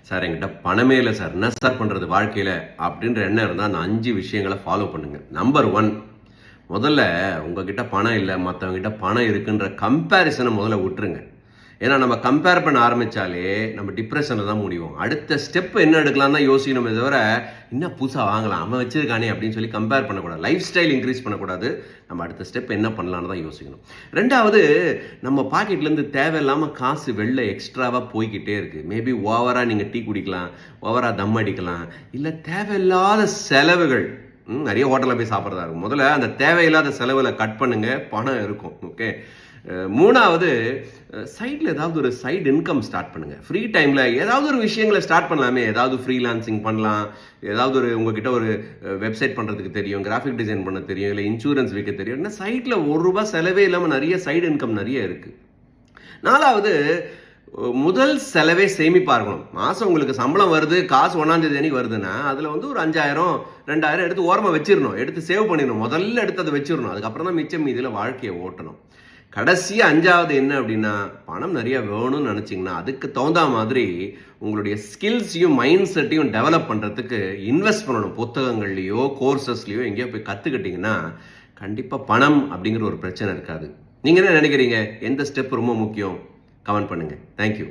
Sir என்கிட்ட பணமே இல்லை சார், என்ன சார் பண்ணுறது வாழ்க்கையில் அப்படின்ற எண்ணம் இருந்தால் அந்த 5 விஷயங்களை ஃபாலோ பண்ணுங்கள். நம்பர் 1, முதல்ல உங்ககிட்ட பணம் இல்லை, மற்றவங்ககிட்ட பணம் இருக்குன்ற கம்பேரிசனை முதல்ல விட்டுருங்க. ஏன்னா நம்ம கம்பேர் பண்ண ஆரம்பித்தாலே நம்ம டிப்ரெஷனில் தான் முடிவோம். அடுத்த ஸ்டெப் என்ன எடுக்கலாம் தான் யோசிக்கணுமே தவிர, இன்னும் புதுசாக வாங்கலாம், அவன் வச்சிருக்கானே அப்படின்னு சொல்லி கம்பேர் பண்ணக்கூடாது. லைஃப் ஸ்டைல் இன்க்ரீஸ் பண்ணக்கூடாது. நம்ம அடுத்த ஸ்டெப் என்ன பண்ணலான்னு தான் யோசிக்கணும். 2வது, நம்ம பாக்கெட்லேருந்து தேவையில்லாமல் காசு வெளில எக்ஸ்ட்ராவாக போய்கிட்டே இருக்குது. மேபி ஓவராக நீங்கள் டீ குடிக்கலாம், ஓவராக தம் அடிக்கலாம், இல்லை தேவையில்லாத செலவுகள், நிறைய ஹோட்டலில் போய் சாப்பிட்றதா இருக்கும். முதல்ல அந்த தேவையில்லாத செலவில் கட் பண்ணுங்கள், பணம் இருக்கும். ஓகே. 3வது, சைடில் ஏதாவது ஒரு சைடு இன்கம் ஸ்டார்ட் பண்ணுங்கள். ஃப்ரீ டைமில் ஏதாவது ஒரு விஷயங்களை ஸ்டார்ட் பண்ணலாமே. ஏதாவது ஃப்ரீலான்சிங் பண்ணலாம், ஏதாவது ஒரு உங்ககிட்ட ஒரு வெப்சைட் பண்ணுறதுக்கு தெரியும், கிராஃபிக் டிசைன் பண்ண தெரியும், இல்லை இன்சூரன்ஸ் விற்க தெரியும். ஏன்னா சைட்டில் ₹1 செலவே இல்லாமல் நிறைய சைடு இன்கம் நிறைய இருக்குது. 4வது, முதல் செலவே சேமிப்பாக இருக்கணும். மாதம் உங்களுக்கு சம்பளம் வருது, காசு 1ஆம் தேதி அன்னைக்கு வருதுன்னா அதில் வந்து ஒரு 5000 2000 எடுத்து ஓரமாக வச்சிடணும், எடுத்து சேவ் பண்ணிடணும். முதல்ல எடுத்து அதை வச்சிடணும். அதுக்கப்புறம் தான் மிச்சம் மீதியில் வாழ்க்கையை ஓட்டணும். கடைசியாக 5வது என்ன அப்படின்னா, பணம் நிறைய வேணும்னு நினச்சிங்கன்னா அதுக்கு தகுந்த மாதிரி உங்களுடைய ஸ்கில்ஸையும் மைண்ட் செட்டையும் டெவலப் பண்ணுறதுக்கு இன்வெஸ்ட் பண்ணணும். புத்தகங்கள்லையோ கோர்சஸ்லையோ எங்கேயோ போய் கற்றுக்கிட்டிங்கன்னா கண்டிப்பாக பணம் அப்படிங்கிற ஒரு பிரச்சனை இருக்காது. நீங்கள் என்ன நினைக்கிறீங்க? எந்த ஸ்டெப் ரொம்ப முக்கியம்? கமெண்ட் பண்ணுங்கள். தேங்க்யூ.